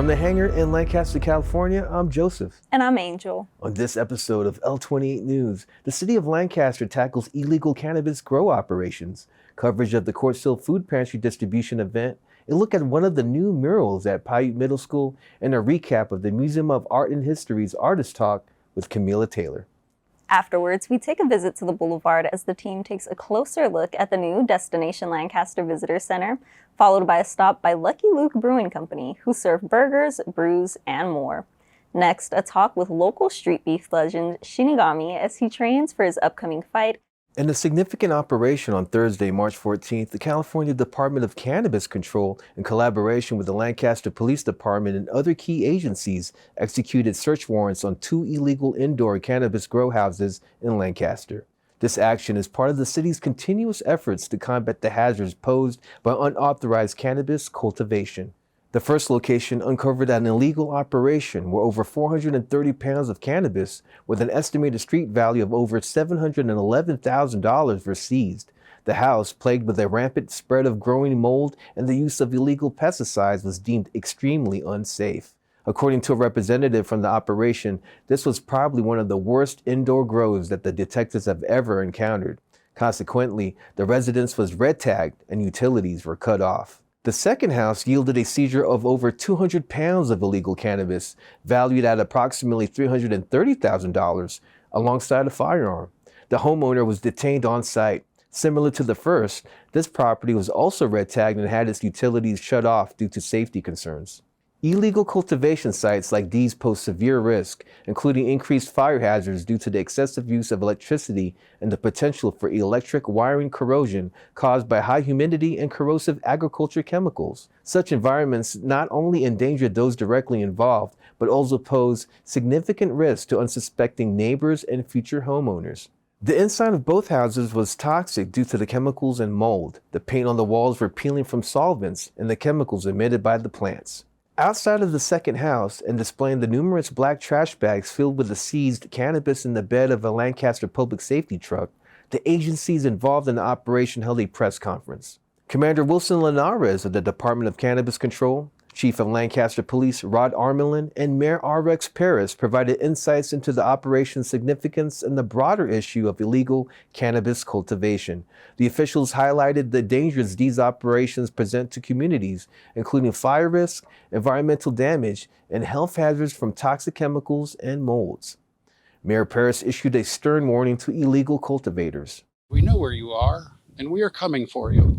From the hangar in Lancaster, California, I'm Joseph. And I'm Angel. On this episode of L28 News, the city of Lancaster tackles illegal cannabis grow operations, coverage of the Quartz Food Pantry distribution event, a look at one of the new murals at Piute Middle School, and a recap of the Museum of Art and History's Artist Talk with Camilla Taylor. Afterwards, we take a visit to the Boulevard as the team takes a closer look at the new Destination Lancaster Visitor Center, followed by a stop by Lucky Luke Brewing Company, who serve burgers, brews, and more. Next, a talk with local street beef legend Shinigami as he trains for his upcoming fight. In a significant operation on Thursday, March 14th, the California Department of Cannabis Control, in collaboration with the Lancaster Police Department and other key agencies, executed search warrants on 2 illegal indoor cannabis grow houses in Lancaster. This action is part of the city's continuous efforts to combat the hazards posed by unauthorized cannabis cultivation. The first location uncovered an illegal operation where over 430 pounds of cannabis with an estimated street value of over $711,000 were seized. The house, plagued with a rampant spread of growing mold and the use of illegal pesticides, was deemed extremely unsafe. According to a representative from the operation, this was probably one of the worst indoor grows that the detectives have ever encountered. Consequently, the residence was red tagged and utilities were cut off. The second house yielded a seizure of over 200 pounds of illegal cannabis, valued at approximately $330,000, alongside a firearm. The homeowner was detained on site. Similar to the first, this property was also red tagged and had its utilities shut off due to safety concerns. Illegal cultivation sites like these pose severe risk, including increased fire hazards due to the excessive use of electricity and the potential for electric wiring corrosion caused by high humidity and corrosive agriculture chemicals. Such environments not only endanger those directly involved, but also pose significant risk to unsuspecting neighbors and future homeowners. The inside of both houses was toxic due to the chemicals and mold. The paint on the walls were peeling from solvents and the chemicals emitted by the plants. Outside of the second house and displaying the numerous black trash bags filled with the seized cannabis in the bed of a Lancaster public safety truck, the agencies involved in the operation held a press conference. Commander Wilson Linares of the Department of Cannabis Control, Chief of Lancaster Police Rod Armelin, and Mayor R.X. Paris provided insights into the operation's significance and the broader issue of illegal cannabis cultivation. The officials highlighted the dangers these operations present to communities, including fire risk, environmental damage, and health hazards from toxic chemicals and molds. Mayor Paris issued a stern warning to illegal cultivators. We know where you are, and we are coming for you.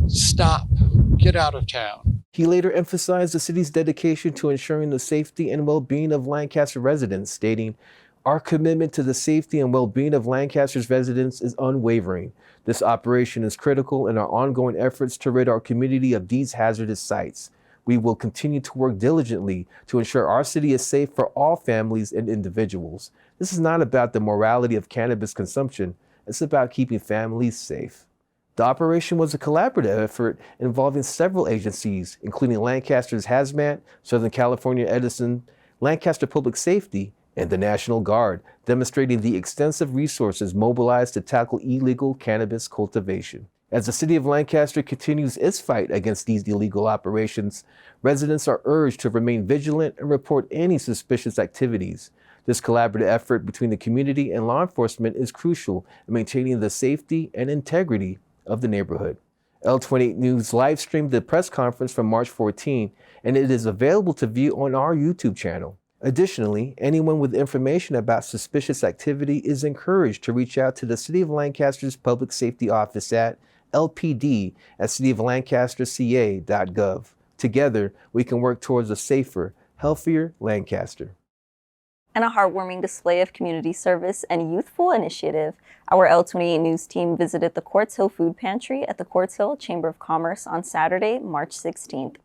Stop. Get out of town. He later emphasized the city's dedication to ensuring the safety and well-being of Lancaster residents, stating, "Our commitment to the safety and well-being of Lancaster's residents is unwavering. This operation is critical in our ongoing efforts to rid our community of these hazardous sites. We will continue to work diligently to ensure our city is safe for all families and individuals. This is not about the morality of cannabis consumption. It's about keeping families safe." The operation was a collaborative effort involving several agencies, including Lancaster's Hazmat, Southern California Edison, Lancaster Public Safety, and the National Guard, demonstrating the extensive resources mobilized to tackle illegal cannabis cultivation. As the city of Lancaster continues its fight against these illegal operations, residents are urged to remain vigilant and report any suspicious activities. This collaborative effort between the community and law enforcement is crucial in maintaining the safety and integrity of the neighborhood. L28 News live streamed the press conference from March 14, and it is available to view on our YouTube channel. Additionally, anyone with information about suspicious activity is encouraged to reach out to the City of Lancaster's Public Safety Office at lpd@cityoflancasterca.gov. Together, we can work towards a safer, healthier Lancaster. And a heartwarming display of community service and youthful initiative, our L28 News team visited the Quartz Food Pantry at the Quartz Chamber of Commerce on Saturday, March 16th.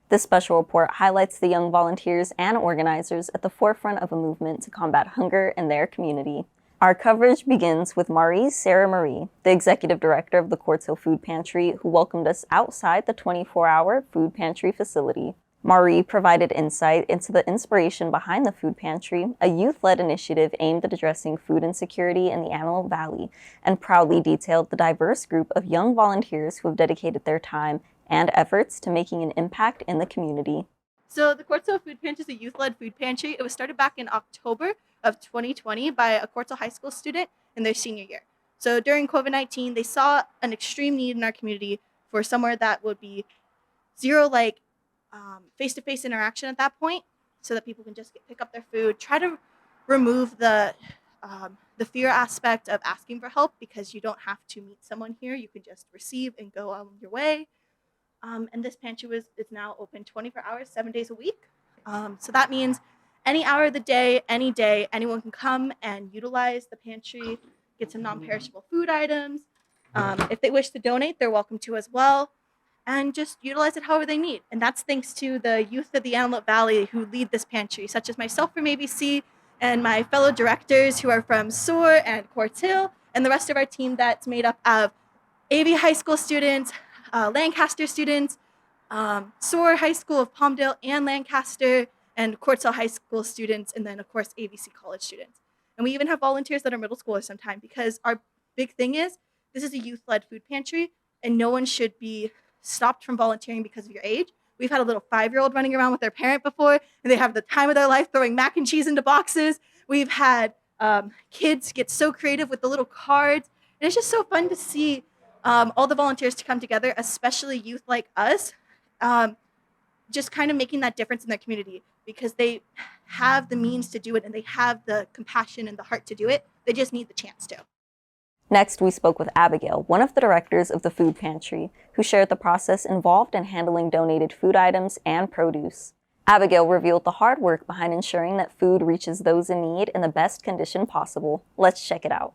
This special report highlights the young volunteers and organizers at the forefront of a movement to combat hunger in their community. Our coverage begins with Sarah Marie, the executive director of the Quartz Food Pantry, who welcomed us outside the 24-hour food pantry facility. Marie provided insight into the inspiration behind the food pantry, a youth-led initiative aimed at addressing food insecurity in the Antelope Valley, and proudly detailed the diverse group of young volunteers who have dedicated their time and efforts to making an impact in the community. So the Quartz Food Pantry is a youth-led food pantry. It was started back in October of 2020 by a Quartz High School student in their senior year. So during COVID-19, they saw an extreme need in our community for somewhere that would be zero face-to-face interaction at that point, so that people can just pick up their food. Try to remove the fear aspect of asking for help, because you don't have to meet someone here. You can just receive and go on your way. And this pantry is now open 24 hours, 7 days a week. So that means any hour of the day, any day, anyone can come and utilize the pantry, get some non-perishable food items. If they wish to donate, they're welcome to as well, and just utilize it however they need. And that's thanks to the youth of the Antelope Valley who lead this pantry, such as myself from ABC and my fellow directors who are from SOAR and Quartz Hill, and the rest of our team that's made up of AV high school students, Lancaster students, SOAR High School of Palmdale and Lancaster, and Quartz Hill High School students, and then, of course, ABC college students. And we even have volunteers that are middle schoolers sometimes, because our big thing is this is a youth-led food pantry, and no one should be stopped from volunteering because of your age. We've had a little 5-year-old running around with their parent before, and they have the time of their life throwing mac and cheese into boxes. We've had kids get so creative with the little cards. And it's just so fun to see all the volunteers to come together, especially youth like us, just kind of making that difference in their community, because they have the means to do it and they have the compassion and the heart to do it. They just need the chance to. Next, we spoke with Abigail, one of the directors of the food pantry, who shared the process involved in handling donated food items and produce. Abigail revealed the hard work behind ensuring that food reaches those in need in the best condition possible. Let's check it out.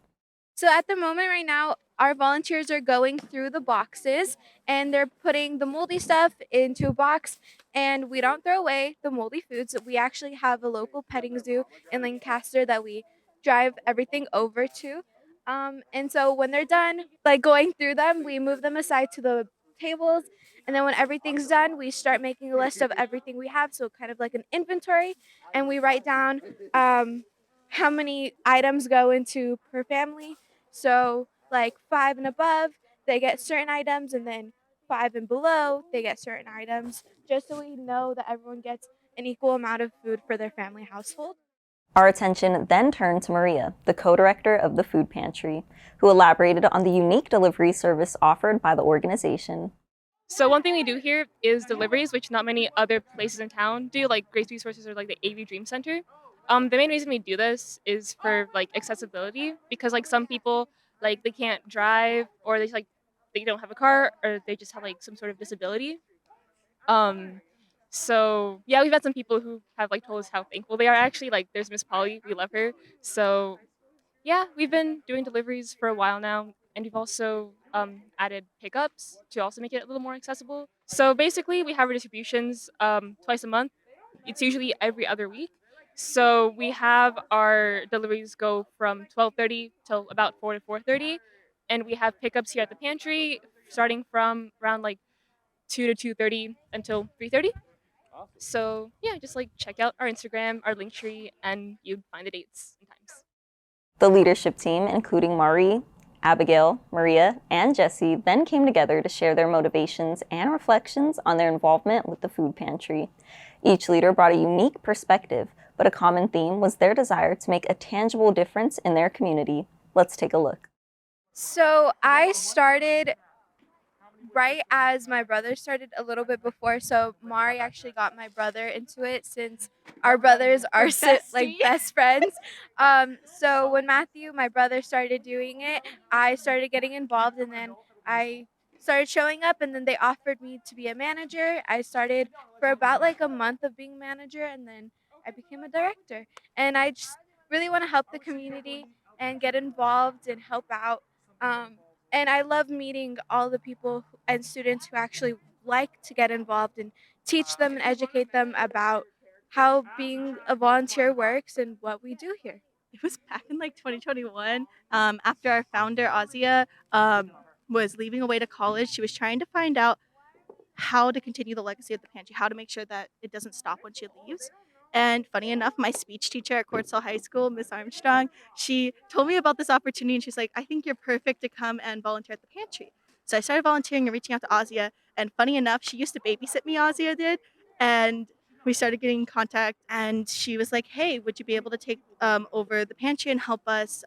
So at the moment right now, our volunteers are going through the boxes and they're putting the moldy stuff into a box, and we don't throw away the moldy foods. We actually have a local petting zoo in Lancaster that we drive everything over to. And so when they're done, like going through them, we move them aside to the tables. And then when everything's done, we start making a list of everything we have. So kind of like an inventory, and we write down how many items go into per family. So like 5 and above, they get certain items, and then 5 and below, they get certain items, just so we know that everyone gets an equal amount of food for their family household. Our attention then turned to Maria, the co-director of the food pantry, who elaborated on the unique delivery service offered by the organization. So one thing we do here is deliveries, which not many other places in town do, like Grace Resources or like the AV Dream Center. The main reason we do this is for like accessibility, because like some people like they can't drive, or they don't have a car, or they just have like some sort of disability. So yeah, we've had some people who have like told us how thankful they are. Actually, like there's Miss Polly, we love her. So yeah, we've been doing deliveries for a while now, and we've also added pickups to also make it a little more accessible. So basically, we have our distributions twice a month. It's usually every other week. So we have our deliveries go from 12:30 till about 4 to 4:30, and we have pickups here at the pantry starting from around like 2 to 2:30 until 3:30. So yeah, just like check out our Instagram, our link tree, and you'd find the dates and times. The leadership team, including Marie, Abigail, Maria, and Jessie, then came together to share their motivations and reflections on their involvement with the food pantry. Each leader brought a unique perspective, but a common theme was their desire to make a tangible difference in their community. Let's take a look. So I started right as my brother started, a little bit before. So Mari actually got my brother into it, since our brothers are like best friends. So when Matthew, my brother, started doing it, I started getting involved, and then I started showing up, and then they offered me to be a manager. I started for about like a month of being manager, and then I became a director. And I just really want to help the community and get involved and help out. And I love meeting all the people and students who actually like to get involved, and teach them and educate them about how being a volunteer works and what we do here. It was back in like 2021, after our founder, Ozia, was leaving away to college. She was trying to find out how to continue the legacy of the pantry, how to make sure that it doesn't stop when she leaves. And funny enough, my speech teacher at Quartz High School, Miss Armstrong, she told me about this opportunity, and she's like, I think you're perfect to come and volunteer at the pantry. So I started volunteering and reaching out to Ozia. And funny enough, she used to babysit me, Ozia did. And we started getting in contact, and she was like, hey, would you be able to take over the pantry and help us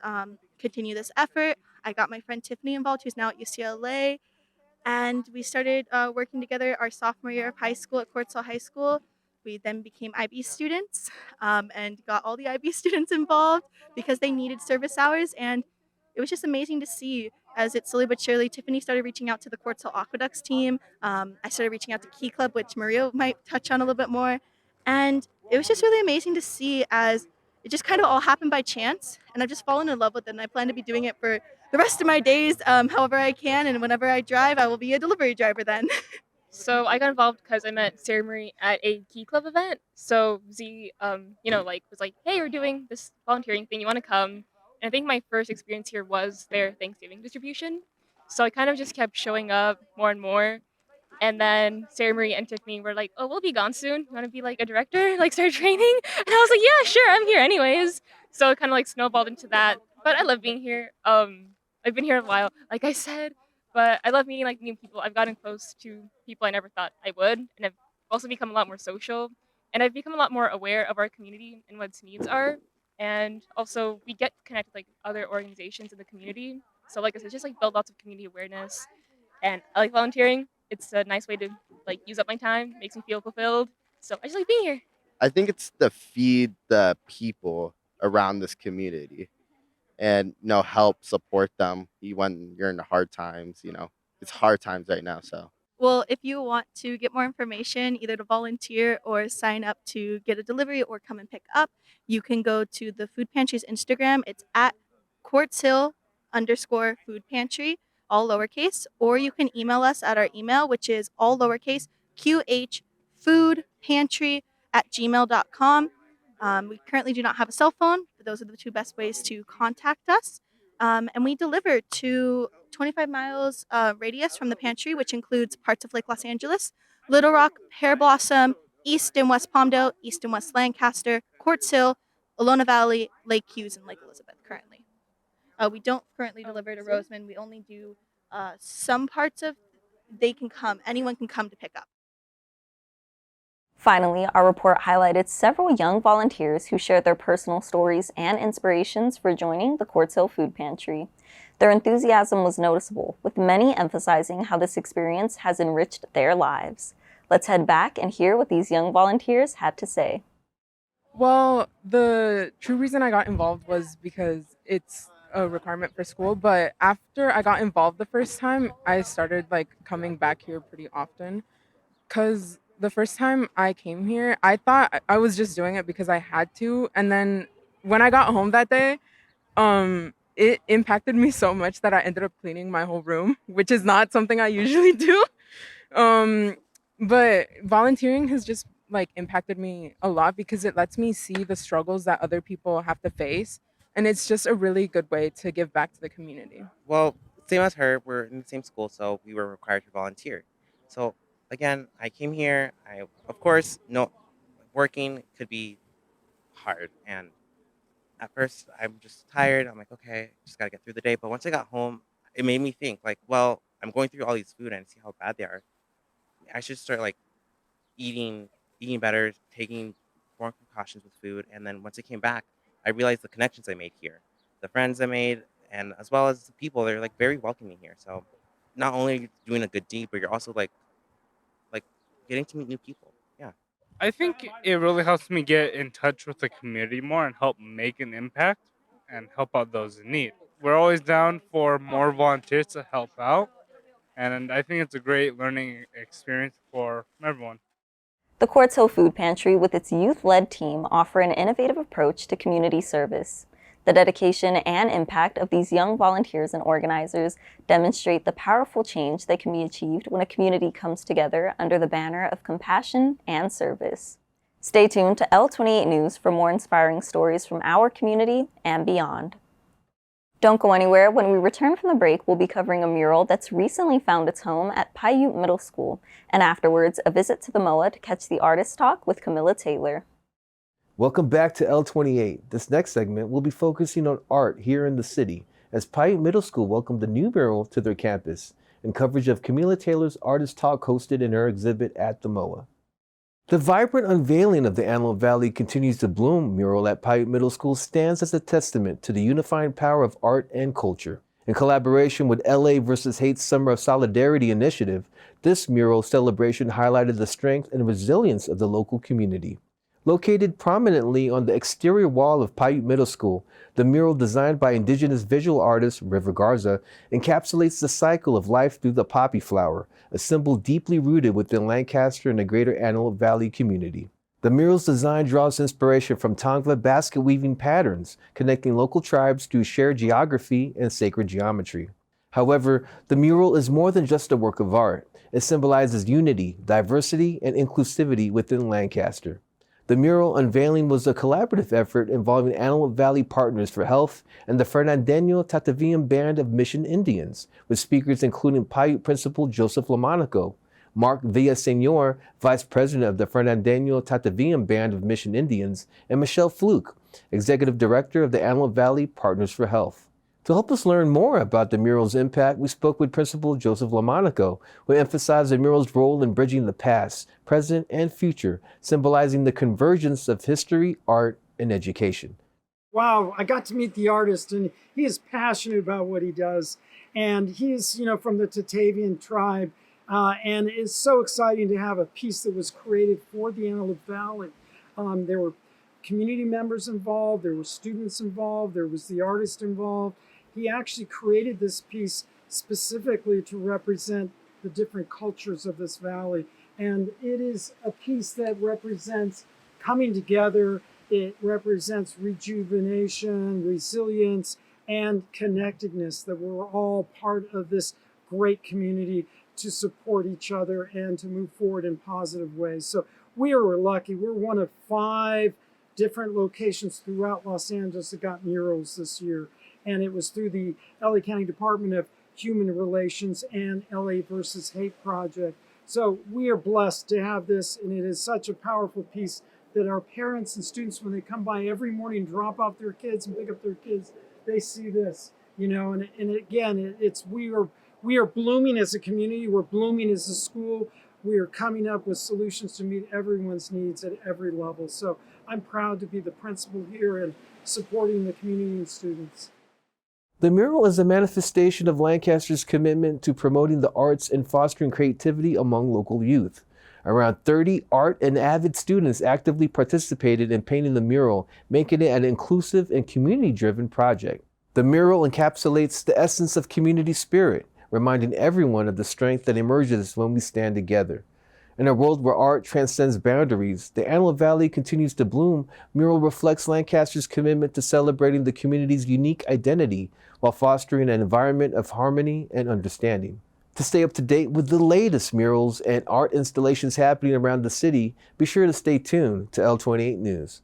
continue this effort? I got my friend Tiffany involved, who's now at UCLA, and we started working together our sophomore year of high school at Quartz High School. We then became IB students and got all the IB students involved because they needed service hours. And it was just amazing to see as it slowly but surely, Tiffany started reaching out to the Quartz Hill Aqueducts team. I started reaching out to Key Club, which Maria might touch on a little bit more. And it was just really amazing to see as it just kind of all happened by chance. And I've just fallen in love with it. And I plan to be doing it for the rest of my days, however I can. And whenever I drive, I will be a delivery driver then. So I got involved because I met Sarah Marie at a Key Club event. So Z, was like, "Hey, we're doing this volunteering thing. You want to come?" And I think my first experience here was their Thanksgiving distribution. So I kind of just kept showing up more and more. And then Sarah Marie and Tiffany were like, "Oh, we'll be gone soon. You want to be like a director, like start training?" And I was like, "Yeah, sure. I'm here anyways." So it kind of like snowballed into that. But I love being here. I've been here a while, like I said, but I love meeting like new people. I've gotten close to people I never thought I would, and I've also become a lot more social. And I've become a lot more aware of our community and what its needs are. And also, we get connected with like other organizations in the community. So, like I said, just like build lots of community awareness. And I like volunteering. It's a nice way to like use up my time, makes me feel fulfilled. So I just like being here. I think it's to feed the people around this community and help support them when you're in the hard times. It's hard times right now, so Well, if you want to get more information, either to volunteer or sign up to get a delivery or come and pick up, you can go to the Food Pantry's Instagram. It's at quartzhill_food pantry, all lowercase, or you can email us at our email, which is all lowercase qhfoodpantry@gmail.com. We currently do not have a cell phone, but those are the two best ways to contact us. And we deliver to 25 miles radius from the pantry, which includes parts of Lake Los Angeles, Little Rock, Pear Blossom, East and West Palmdale, East and West Lancaster, Quartz Hill, Olona Valley, Lake Hughes, and Lake Elizabeth currently. We don't currently deliver to Roseman. We only do some parts of, anyone can come to pick up. Finally, our report highlighted several young volunteers who shared their personal stories and inspirations for joining the Quartz Hill Food Pantry. Their enthusiasm was noticeable, with many emphasizing how this experience has enriched their lives. Let's head back and hear what these young volunteers had to say. Well, the true reason I got involved was because it's a requirement for school, but after I got involved the first time, I started coming back here pretty often because the first time I came here, I thought I was just doing it because I had to. And then when I got home that day, it impacted me so much that I ended up cleaning my whole room, which is not something I usually do. But volunteering has just impacted me a lot because it lets me see the struggles that other people have to face. And it's just a really good way to give back to the community. Well, same as her, we're in the same school, so we were required to volunteer. So again, I came here. Of course, no, working could be hard, and at first I'm just tired. I'm like, okay, just gotta get through the day. But once I got home, it made me think well, I'm going through all these food and I see how bad they are. I should start eating better, taking more precautions with food. And then once I came back, I realized the connections I made here, the friends I made, and as well as the people. They're very welcoming here. So not only are you doing a good deed, but you're also getting to meet new people. Yeah. I think it really helps me get in touch with the community more and help make an impact and help out those in need. We're always down for more volunteers to help out, and I think it's a great learning experience for everyone. The Quartz Hill Food Pantry, with its youth-led team, offer an innovative approach to community service. The dedication and impact of these young volunteers and organizers demonstrate the powerful change that can be achieved when a community comes together under the banner of compassion and service. Stay tuned to L28 News for more inspiring stories from our community and beyond. Don't go anywhere. When we return from the break, we'll be covering a mural that's recently found its home at Piute Middle School, and afterwards, a visit to the MOA to catch the artist talk with Camilla Taylor. Welcome back to L28. This next segment will be focusing on art here in the city, as Piute Middle School welcomed a new mural to their campus, and coverage of Camilla Taylor's artist talk hosted in her exhibit at the MOA. The vibrant unveiling of the Antelope Valley Continues to Bloom mural at Piute Middle School stands as a testament to the unifying power of art and culture. In collaboration with LA vs. Hate Summer of Solidarity initiative, this mural celebration highlighted the strength and resilience of the local community. Located prominently on the exterior wall of Piute Middle School, the mural designed by indigenous visual artist River Garza encapsulates the cycle of life through the poppy flower, a symbol deeply rooted within Lancaster and the greater Antelope Valley community. The mural's design draws inspiration from Tongva basket weaving patterns, connecting local tribes through shared geography and sacred geometry. However, the mural is more than just a work of art. It symbolizes unity, diversity, and inclusivity within Lancaster. The mural unveiling was a collaborative effort involving Antelope Valley Partners for Health and the Fernandeño Tataviam Band of Mission Indians, with speakers including Piute Principal Joseph Lamonaco, Mark Villaseñor, Vice President of the Fernandeño Tataviam Band of Mission Indians, and Michelle Fluke, Executive Director of the Antelope Valley Partners for Health. To help us learn more about the mural's impact, we spoke with Principal Joseph Lamonaco, who emphasized the mural's role in bridging the past, present, and future, symbolizing the convergence of history, art, and education. Wow, I got to meet the artist, and he is passionate about what he does. And he's, from the Tatavian tribe, and it's so exciting to have a piece that was created for the Antelope Valley. There were community members involved, there were students involved, there was the artist involved. He actually created this piece specifically to represent the different cultures of this valley. And it is a piece that represents coming together. It represents rejuvenation, resilience, and connectedness, that we're all part of this great community to support each other and to move forward in positive ways. So we were lucky. We're one of 5 different locations throughout Los Angeles that got murals this year. And it was through the LA County Department of Human Relations and LA vs. Hate Project. So we are blessed to have this, and it is such a powerful piece that our parents and students, when they come by every morning, drop off their kids and pick up their kids, they see this, and again, we are blooming as a community, we're blooming as a school, we are coming up with solutions to meet everyone's needs at every level. So I'm proud to be the principal here and supporting the community and students. The mural is a manifestation of Lancaster's commitment to promoting the arts and fostering creativity among local youth. Around 30 art and avid students actively participated in painting the mural, making it an inclusive and community-driven project. The mural encapsulates the essence of community spirit, reminding everyone of the strength that emerges when we stand together. In a world where art transcends boundaries, the Antelope Valley Continues to Bloom mural reflects Lancaster's commitment to celebrating the community's unique identity while fostering an environment of harmony and understanding. To stay up to date with the latest murals and art installations happening around the city, be sure to stay tuned to L28 News.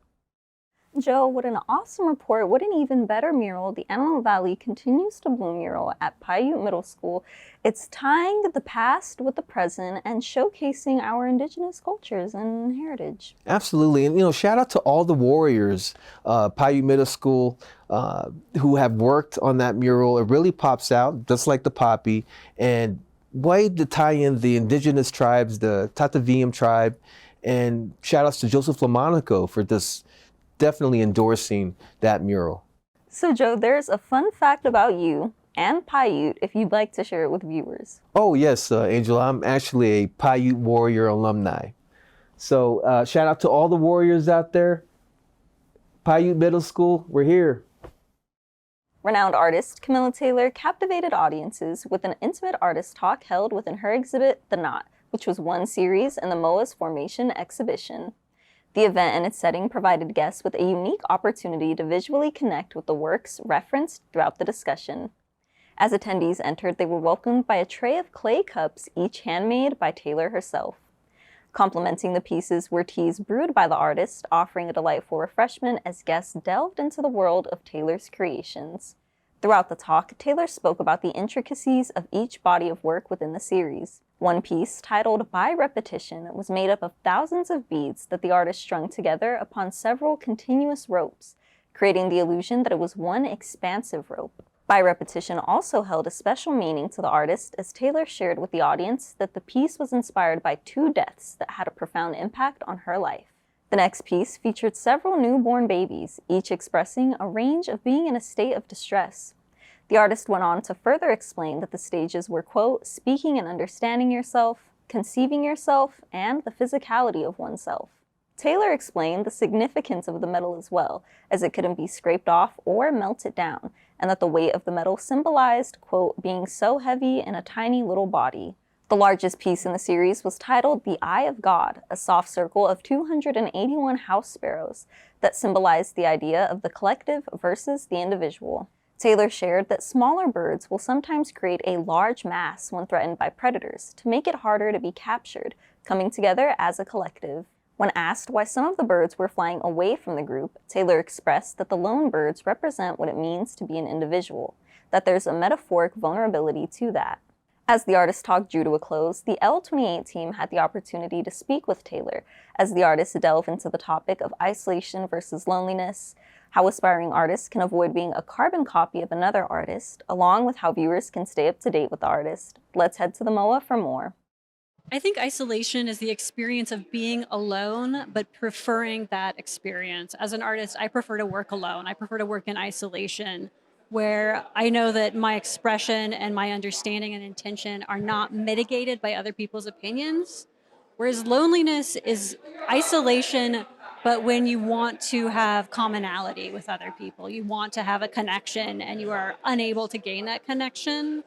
Joe, what an awesome report. What an even better mural. The Antelope Valley Continues to Bloom mural at Piute Middle School. It's tying the past with the present and showcasing our indigenous cultures and heritage. Absolutely. And, shout out to all the warriors, Piute Middle School, who have worked on that mural. It really pops out, just like the poppy. And way to tie in the indigenous tribes, the Tataviam tribe. And shout outs to Joseph Lamonaco for this definitely endorsing that mural. So Joe, there's a fun fact about you and Piute if you'd like to share it with viewers. Oh yes, Angela, I'm actually a Piute Warrior alumni. So shout out to all the warriors out there. Piute Middle School, we're here. Renowned artist Camilla Taylor captivated audiences with an intimate artist talk held within her exhibit, The Knot, which was one series in the MOA's Formation exhibition. The event and its setting provided guests with a unique opportunity to visually connect with the works referenced throughout the discussion. As attendees entered, they were welcomed by a tray of clay cups, each handmade by Taylor herself. Complementing the pieces were teas brewed by the artist, offering a delightful refreshment as guests delved into the world of Taylor's creations. Throughout the talk, Taylor spoke about the intricacies of each body of work within the series. One piece, titled By Repetition, was made up of thousands of beads that the artist strung together upon several continuous ropes, creating the illusion that it was one expansive rope. By Repetition also held a special meaning to the artist as Taylor shared with the audience that the piece was inspired by 2 deaths that had a profound impact on her life. The next piece featured several newborn babies, each expressing a range of being in a state of distress. The artist went on to further explain that the stages were, quote, speaking and understanding yourself, conceiving yourself, and the physicality of oneself. Taylor explained the significance of the metal as well, as it couldn't be scraped off or melted down, and that the weight of the metal symbolized, quote, being so heavy in a tiny little body. The largest piece in the series was titled The Eye of God, a soft circle of 281 house sparrows that symbolized the idea of the collective versus the individual. Taylor shared that smaller birds will sometimes create a large mass when threatened by predators to make it harder to be captured, coming together as a collective. When asked why some of the birds were flying away from the group, Taylor expressed that the lone birds represent what it means to be an individual, that there's a metaphoric vulnerability to that. As the artist talk drew to a close, the L28 team had the opportunity to speak with Taylor as the artist delved into the topic of isolation versus loneliness, how aspiring artists can avoid being a carbon copy of another artist, along with how viewers can stay up to date with the artist. Let's head to the MOA for more. I think isolation is the experience of being alone, but preferring that experience. As an artist, I prefer to work alone. I prefer to work in isolation, where I know that my expression and my understanding and intention are not mitigated by other people's opinions. Whereas loneliness is isolation, but when you want to have commonality with other people, you want to have a connection and you are unable to gain that connection.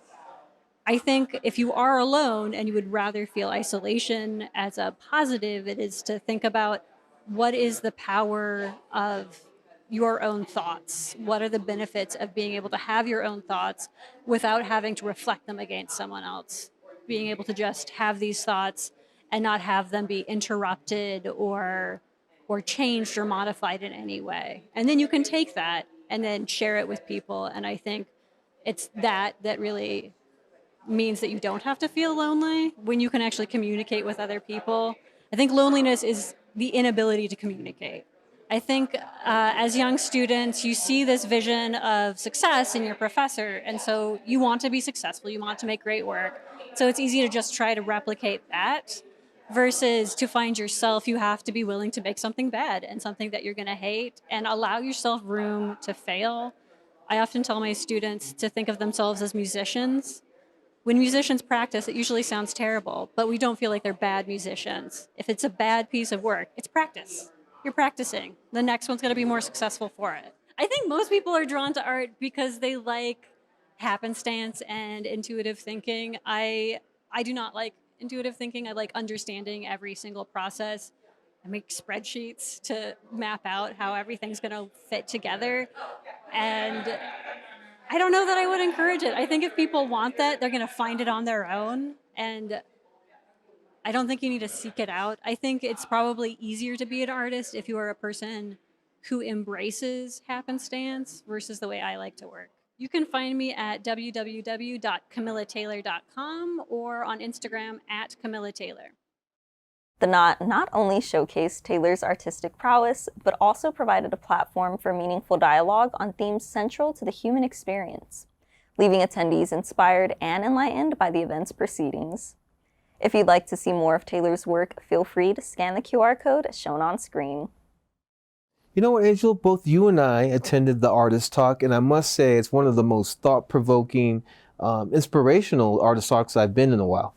I think if you are alone and you would rather feel isolation as a positive, it is to think about what is the power of your own thoughts? What are the benefits of being able to have your own thoughts without having to reflect them against someone else? Being able to just have these thoughts and not have them be interrupted or changed or modified in any way. And then you can take that and then share it with people. And I think it's that really means that you don't have to feel lonely when you can actually communicate with other people. I think loneliness is the inability to communicate. I think as young students, you see this vision of success in your professor, and so you want to be successful, you want to make great work. So it's easy to just try to replicate that, versus to find yourself, you have to be willing to make something bad and something that you're gonna hate and allow yourself room to fail. I often tell my students to think of themselves as musicians. When musicians practice, it usually sounds terrible, but we don't feel like they're bad musicians. If it's a bad piece of work, it's practice. You're practicing. The next one's going to be more successful for it. I think most people are drawn to art because they like happenstance and intuitive thinking. I do not like intuitive thinking. I like understanding every single process. I make spreadsheets to map out how everything's going to fit together. And I don't know that I would encourage it. I think if people want that, they're going to find it on their own. And I don't think you need to seek it out. I think it's probably easier to be an artist if you are a person who embraces happenstance versus the way I like to work. You can find me at www.camillataylor.com or on Instagram at Camilla Taylor. The knot not only showcased Taylor's artistic prowess, but also provided a platform for meaningful dialogue on themes central to the human experience, leaving attendees inspired and enlightened by the event's proceedings. If you'd like to see more of Taylor's work, feel free to scan the QR code shown on screen. You know what, Angel? Both you and I attended the artist talk, and I must say it's one of the most thought-provoking, inspirational artist talks I've been in a while.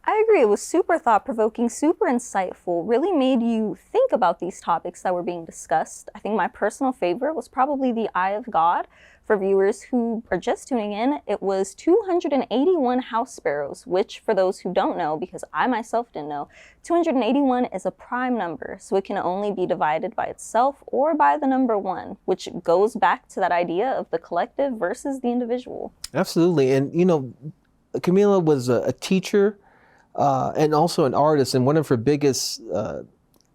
I agree. It was super thought-provoking, super insightful, really made you think about these topics that were being discussed. I think my personal favorite was probably the Eye of God. For viewers who are just tuning in, it was 281 house sparrows, which for those who don't know, because I myself didn't know, 281 is a prime number, so it can only be divided by itself or by the number 1, which goes back to that idea of the collective versus the individual. Absolutely. And, you know, Camilla was a teacher, and also an artist, and one of her biggest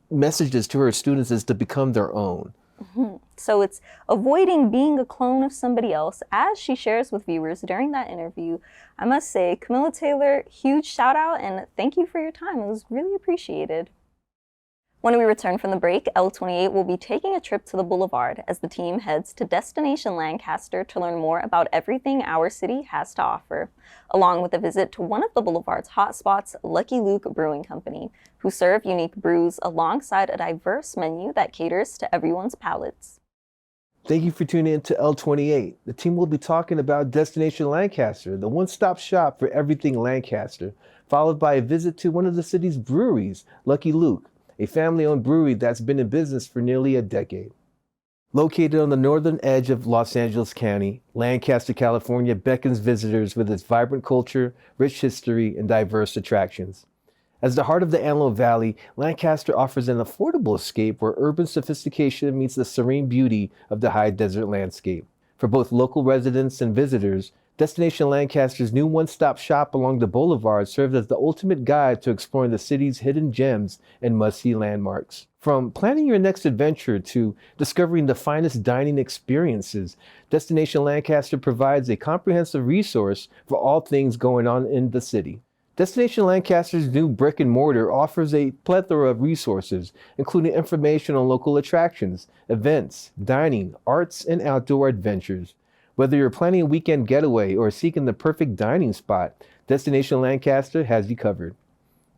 messages to her students is to become their own. Mm-hmm. So it's avoiding being a clone of somebody else, as she shares with viewers during that interview. I must say, Camilla Taylor, huge shout out and thank you for your time. It was really appreciated. When we return from the break, L28 will be taking a trip to the Boulevard as the team heads to Destination Lancaster to learn more about everything our city has to offer, along with a visit to one of the Boulevard's hotspots, Lucky Luke Brewing Company, who serve unique brews alongside a diverse menu that caters to everyone's palates. Thank you for tuning in to L28. The team will be talking about Destination Lancaster, the one-stop shop for everything Lancaster, followed by a visit to one of the city's breweries, Lucky Luke, a family-owned brewery that's been in business for nearly a decade. Located on the northern edge of Los Angeles County, Lancaster, California beckons visitors with its vibrant culture, rich history, and diverse attractions. As the heart of the Antelope Valley, Lancaster offers an affordable escape where urban sophistication meets the serene beauty of the high desert landscape. For both local residents and visitors, Destination Lancaster's new one-stop shop along the boulevard serves as the ultimate guide to exploring the city's hidden gems and must-see landmarks. From planning your next adventure to discovering the finest dining experiences, Destination Lancaster provides a comprehensive resource for all things going on in the city. Destination Lancaster's new brick and mortar offers a plethora of resources, including information on local attractions, events, dining, arts, and outdoor adventures. Whether you're planning a weekend getaway or seeking the perfect dining spot, Destination Lancaster has you covered.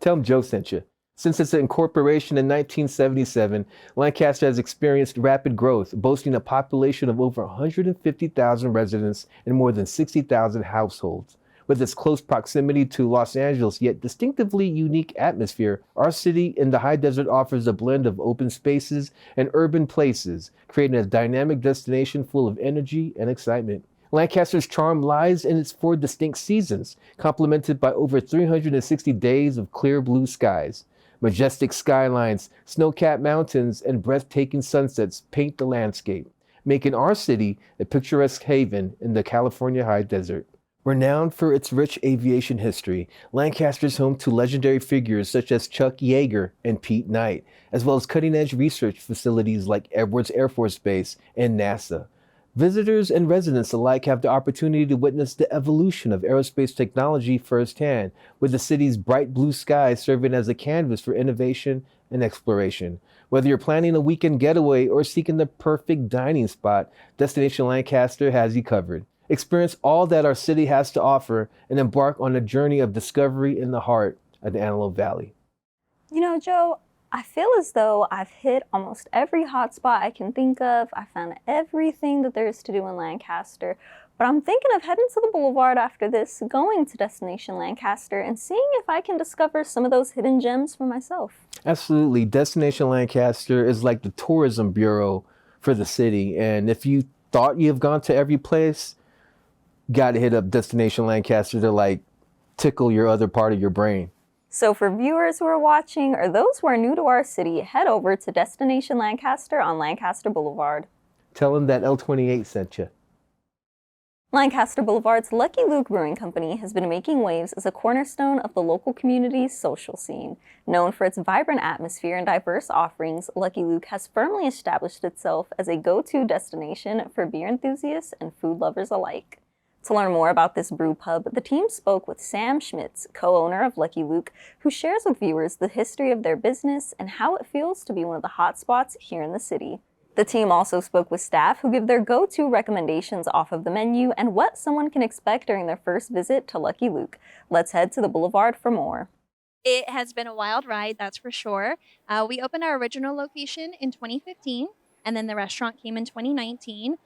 Tell them Joe sent you. Since its incorporation in 1977, Lancaster has experienced rapid growth, boasting a population of over 150,000 residents and more than 60,000 households. With its close proximity to Los Angeles, yet distinctively unique atmosphere, our city in the high desert offers a blend of open spaces and urban places, creating a dynamic destination full of energy and excitement. Lancaster's charm lies in its 4 distinct seasons, complemented by over 360 days of clear blue skies. Majestic skylines, snow-capped mountains, and breathtaking sunsets paint the landscape, making our city a picturesque haven in the California high desert. Renowned for its rich aviation history, Lancaster is home to legendary figures such as Chuck Yeager and Pete Knight, as well as cutting-edge research facilities like Edwards Air Force Base and NASA. Visitors and residents alike have the opportunity to witness the evolution of aerospace technology firsthand, with the city's bright blue skies serving as a canvas for innovation and exploration. Whether you're planning a weekend getaway or seeking the perfect dining spot, Destination Lancaster has you covered. Experience all that our city has to offer and embark on a journey of discovery in the heart of the Antelope Valley. You know, Joe, I feel as though I've hit almost every hotspot I can think of. I found everything that there is to do in Lancaster, but I'm thinking of heading to the Boulevard after this, going to Destination Lancaster, and seeing if I can discover some of those hidden gems for myself. Absolutely. Destination Lancaster is like the tourism bureau for the city, and if you thought you've gone to every place, got to hit up Destination Lancaster to like tickle your other part of your brain. So for viewers who are watching or those who are new to our city, head over to Destination Lancaster on Lancaster Boulevard. Tell them that L28 sent you. Lancaster Boulevard's Lucky Luke Brewing Company has been making waves as a cornerstone of the local community's social scene. Known for its vibrant atmosphere and diverse offerings, Lucky Luke has firmly established itself as a go-to destination for beer enthusiasts and food lovers alike. To learn more about this brew pub, the team spoke with Sam Schmitz, co-owner of Lucky Luke, who shares with viewers the history of their business and how it feels to be one of the hot spots here in the city. The team also spoke with staff who give their go-to recommendations off of the menu and what someone can expect during their first visit to Lucky Luke. Let's head to the Boulevard for more. It has been a wild ride, that's for sure. We opened our original location in 2015, and then the restaurant came in 2019.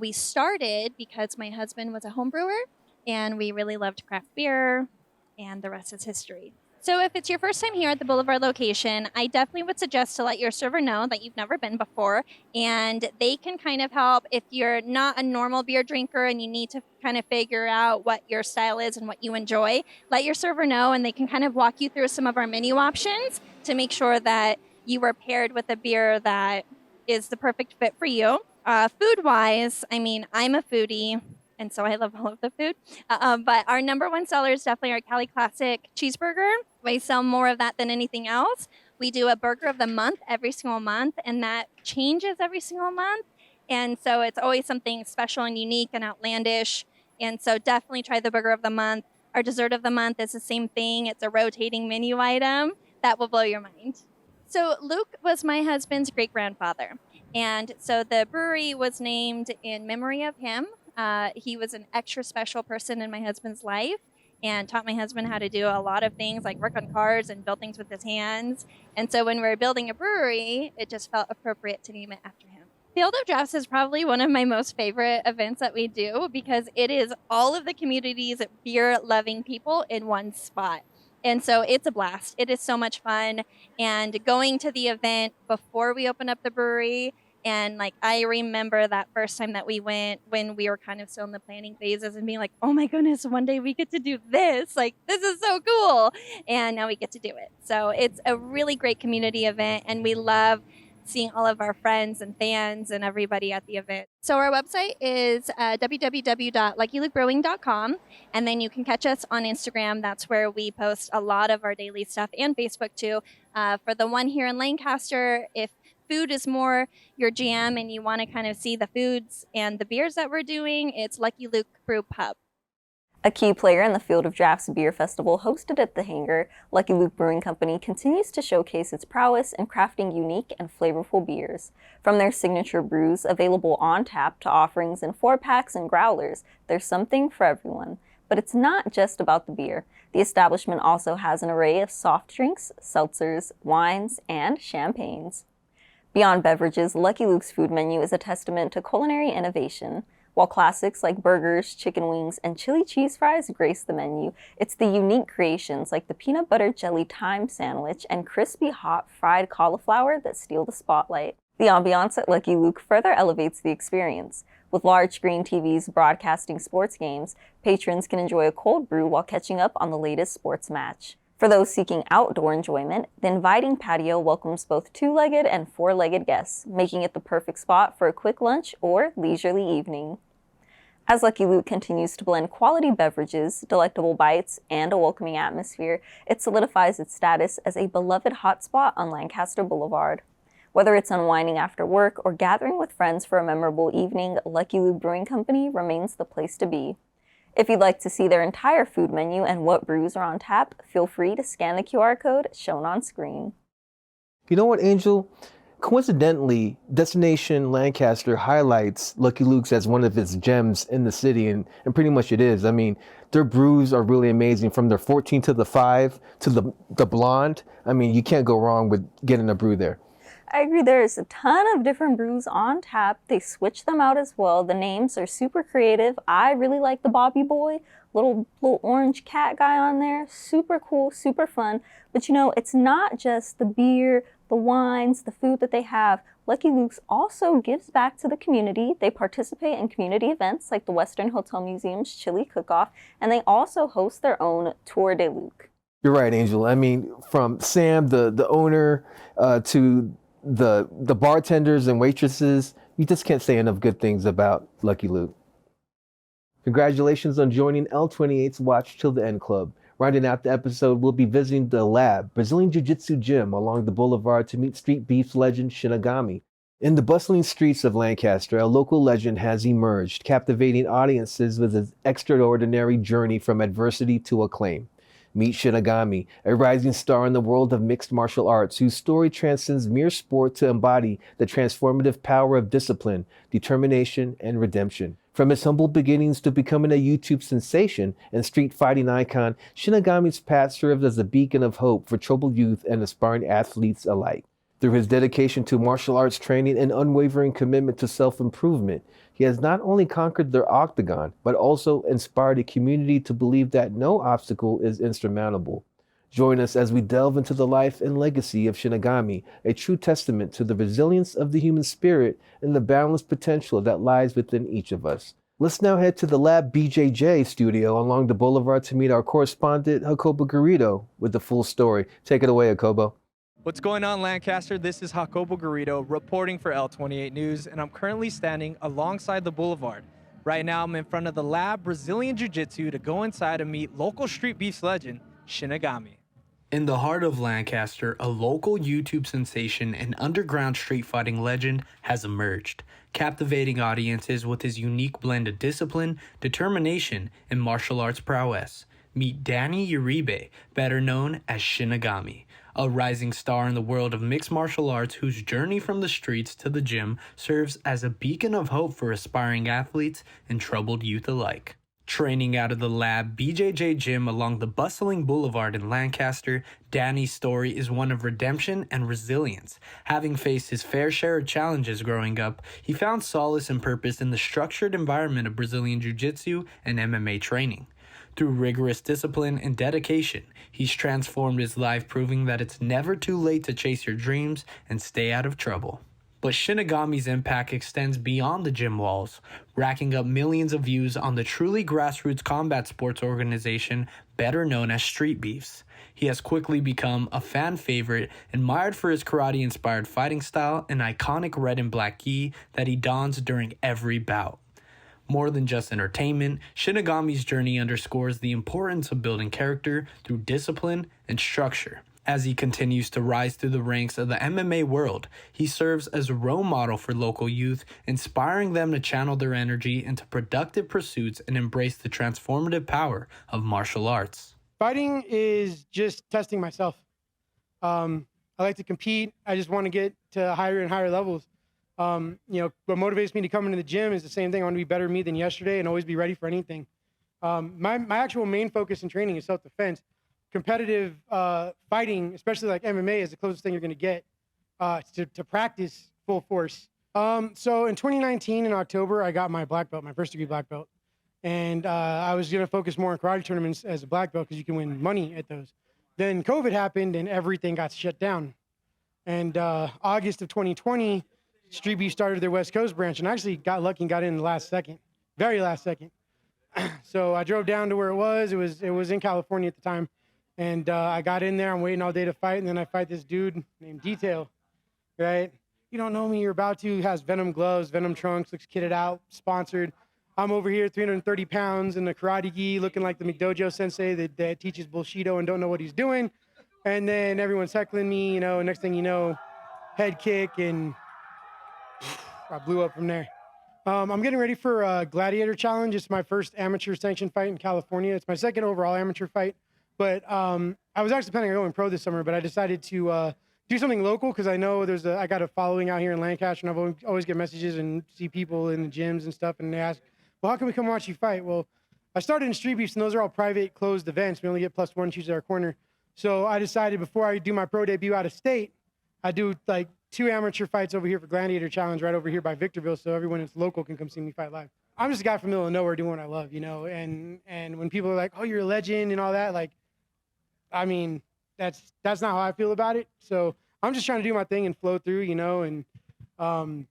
We started because my husband was a home brewer and we really loved craft beer, and the rest is history. So if it's your first time here at the Boulevard location, I definitely would suggest to let your server know that you've never been before, and they can kind of help if you're not a normal beer drinker and you need to kind of figure out what your style is and what you enjoy. Let your server know and they can kind of walk you through some of our menu options to make sure that you are paired with a beer that is the perfect fit for you. Food-wise, I mean, I'm a foodie, and so I love all of the food. But our number one seller is definitely our Cali Classic cheeseburger. We sell more of that than anything else. We do a burger of the month every single month, and that changes every single month. And so it's always something special and unique and outlandish. And so definitely try the burger of the month. Our dessert of the month is the same thing. It's a rotating menu item that will blow your mind. So Luke was my husband's great grandfather. And so the brewery was named in memory of him. He was an extra special person in my husband's life and taught my husband how to do a lot of things like work on cars and build things with his hands. And so when we were building a brewery, it just felt appropriate to name it after him. Field of Drafts is probably one of my most favorite events that we do because it is all of the community's beer-loving people in one spot. And so it's a blast. It is so much fun. And going to the event before we open up the brewery, and like I remember that first time that we went when we were kind of still in the planning phases and being like, oh my goodness, one day we get to do this. Like, this is so cool. And now we get to do it. So it's a really great community event, and we love seeing all of our friends and fans and everybody at the event. So our website is www.luckylukebrewing.com, and then you can catch us on Instagram. That's where we post a lot of our daily stuff, and Facebook too. For the one here in Lancaster, if food is more your jam and you want to kind of see the foods and the beers that we're doing, it's Lucky Luke Brew Pub. A key player in the Field of Drafts Beer Festival hosted at the hangar, Lucky Luke Brewing Company continues to showcase its prowess in crafting unique and flavorful beers. From their signature brews available on tap to offerings in 4-packs and growlers, there's something for everyone. But it's not just about the beer. The establishment also has an array of soft drinks, seltzers, wines, and champagnes. Beyond beverages, Lucky Luke's food menu is a testament to culinary innovation. While classics like burgers, chicken wings, and chili cheese fries grace the menu, it's the unique creations like the peanut butter jelly thyme sandwich and crispy hot fried cauliflower that steal the spotlight. The ambiance at Lucky Luke further elevates the experience. With large screen TVs broadcasting sports games, patrons can enjoy a cold brew while catching up on the latest sports match. For those seeking outdoor enjoyment, the inviting patio welcomes both 2-legged and 4-legged guests, making it the perfect spot for a quick lunch or leisurely evening. As Lucky Luke continues to blend quality beverages, delectable bites, and a welcoming atmosphere, it solidifies its status as a beloved hotspot on Lancaster Boulevard. Whether it's unwinding after work or gathering with friends for a memorable evening, Lucky Luke Brewing Company remains the place to be. If you'd like to see their entire food menu and what brews are on tap, feel free to scan the QR code shown on screen. You know what, Angel? Coincidentally, Destination Lancaster highlights Lucky Luke's as one of its gems in the city, and pretty much it is. I mean, their brews are really amazing, from their 14 to the 5 to the blonde. I mean, you can't go wrong with getting a brew there. I agree, there's a ton of different brews on tap. They switch them out as well. The names are super creative. I really like the Bobby Boy, little orange cat guy on there. Super cool, super fun. But you know, it's not just the beer, the wines, the food that they have. Lucky Luke's also gives back to the community. They participate in community events like the Western Hotel Museum's Chili Cook-Off, and they also host their own Tour de Luke. You're right, Angel. I mean, from Sam, the owner, to the bartenders and waitresses, you just can't say enough good things about Lucky Luke. Congratulations on joining L28's Watch Till the End Club. Rounding out the episode, we'll be visiting the Lab, Brazilian Jiu-Jitsu gym along the boulevard to meet street beefs legend Shinigami. In the bustling streets of Lancaster, a local legend has emerged, captivating audiences with his extraordinary journey from adversity to acclaim. Meet Shinigami, a rising star in the world of mixed martial arts whose story transcends mere sport to embody the transformative power of discipline, determination, and redemption. From his humble beginnings to becoming a YouTube sensation and street fighting icon, Shinigami's path serves as a beacon of hope for troubled youth and aspiring athletes alike. Through his dedication to martial arts training and unwavering commitment to self-improvement, he has not only conquered the octagon, but also inspired a community to believe that no obstacle is insurmountable. Join us as we delve into the life and legacy of Shinigami, a true testament to the resilience of the human spirit and the boundless potential that lies within each of us. Let's now head to the Lab BJJ studio along the boulevard to meet our correspondent, Jacobo Garrido, with the full story. Take it away, Jacobo. What's going on, Lancaster? This is Jacobo Garrido reporting for L28 News, and I'm currently standing alongside the boulevard. Right now, I'm in front of the Lab Brazilian Jiu-Jitsu to go inside and meet local street beefs legend, Shinigami. In the heart of Lancaster, a local YouTube sensation and underground street fighting legend has emerged, captivating audiences with his unique blend of discipline, determination, and martial arts prowess. Meet Danny Uribe, better known as Shinigami, a rising star in the world of mixed martial arts whose journey from the streets to the gym serves as a beacon of hope for aspiring athletes and troubled youth alike. Training out of the Lab BJJ gym along the bustling boulevard in Lancaster, Danny's story is one of redemption and resilience. Having faced his fair share of challenges growing up, he found solace and purpose in the structured environment of Brazilian Jiu-Jitsu and MMA training. Through rigorous discipline and dedication, he's transformed his life, proving that it's never too late to chase your dreams and stay out of trouble. But Shinigami's impact extends beyond the gym walls, racking up millions of views on the truly grassroots combat sports organization better known as Street Beefs. He has quickly become a fan favorite, admired for his karate-inspired fighting style and iconic red and black gi that he dons during every bout. More than just entertainment, Shinigami's journey underscores the importance of building character through discipline and structure. As he continues to rise through the ranks of the MMA world, he serves as a role model for local youth, inspiring them to channel their energy into productive pursuits and embrace the transformative power of martial arts. Fighting is just testing myself. I like to compete. I just want to get to higher and higher levels. What motivates me to come into the gym is the same thing. I want to be better me than yesterday and always be ready for anything. My actual main focus in training is self-defense. Competitive fighting, especially like MMA, is the closest thing you're going to get to practice full force. So in 2019, in October, I got my black belt, my first degree black belt. And I was going to focus more on karate tournaments as a black belt because you can win money at those. Then COVID happened and everything got shut down. And August of 2020, Street Beef started their West Coast branch, and I actually got lucky and got in the last second, very last second. So I drove down to where it was. It was in California at the time. And I got in there, I'm waiting all day to fight, and then I fight this dude named Detail, right? You don't know me, you're about to. He has Venom gloves, Venom trunks, looks kitted out, sponsored. I'm over here, 330 pounds in the karate gi, looking like the McDojo sensei that teaches Bushido and don't know what he's doing. And then everyone's heckling me, next thing you know, head kick, and I blew up from there. I'm getting ready for a Gladiator Challenge. It's my first amateur sanctioned fight in California. It's my second overall amateur fight. But I was actually planning on going pro this summer, but I decided to do something local because I know I got a following out here in Lancaster, and I've always get messages and see people in the gyms and stuff, and they ask, well, how can we come watch you fight? Well, I started in Street Beefs, and those are all private, closed events. We only get +1, choose our corner. So I decided before I do my pro debut out of state, I do like 2 amateur fights over here for Gladiator Challenge right over here by Victorville, so everyone that's local can come see me fight live. I'm just a guy from the middle of nowhere doing what I love, and when people are like, oh, you're a legend and all that, like, I mean, that's not how I feel about it. So I'm just trying to do my thing and flow through, and blowing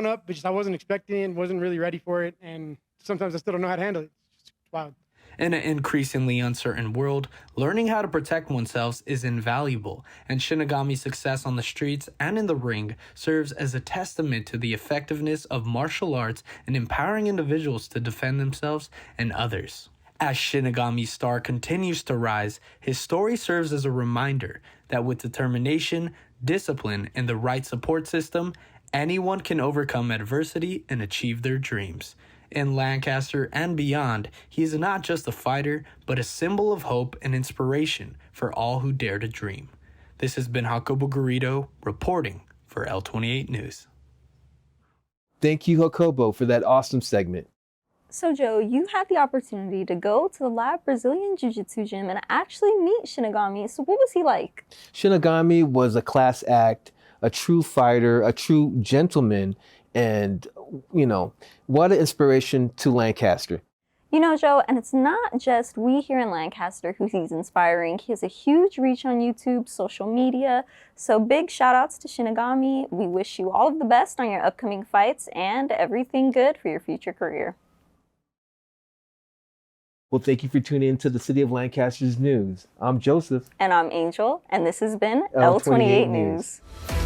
up, but I wasn't expecting it, wasn't really ready for it, and sometimes I still don't know how to handle it. It's wild. In an increasingly uncertain world, learning how to protect oneself is invaluable, and Shinigami's success on the streets and in the ring serves as a testament to the effectiveness of martial arts in empowering individuals to defend themselves and others. As Shinigami's star continues to rise, his story serves as a reminder that with determination, discipline, and the right support system, anyone can overcome adversity and achieve their dreams. In Lancaster and beyond, he is not just a fighter, but a symbol of hope and inspiration for all who dare to dream. This has been Jacobo Garrido reporting for L28 News. Thank you, Jacobo, for that awesome segment. So Joe, you had the opportunity to go to the Lab Brazilian Jiu-Jitsu gym and actually meet Shinigami. So what was he like? Shinigami was a class act, a true fighter, a true gentleman, and, what an inspiration to Lancaster. Joe, and it's not just we here in Lancaster who he's inspiring. He has a huge reach on YouTube, social media. So big shout outs to Shinigami. We wish you all of the best on your upcoming fights and everything good for your future career. Well, thank you for tuning in to the City of Lancaster's news. I'm Joseph. And I'm Angel, and this has been L28 L28 News. News.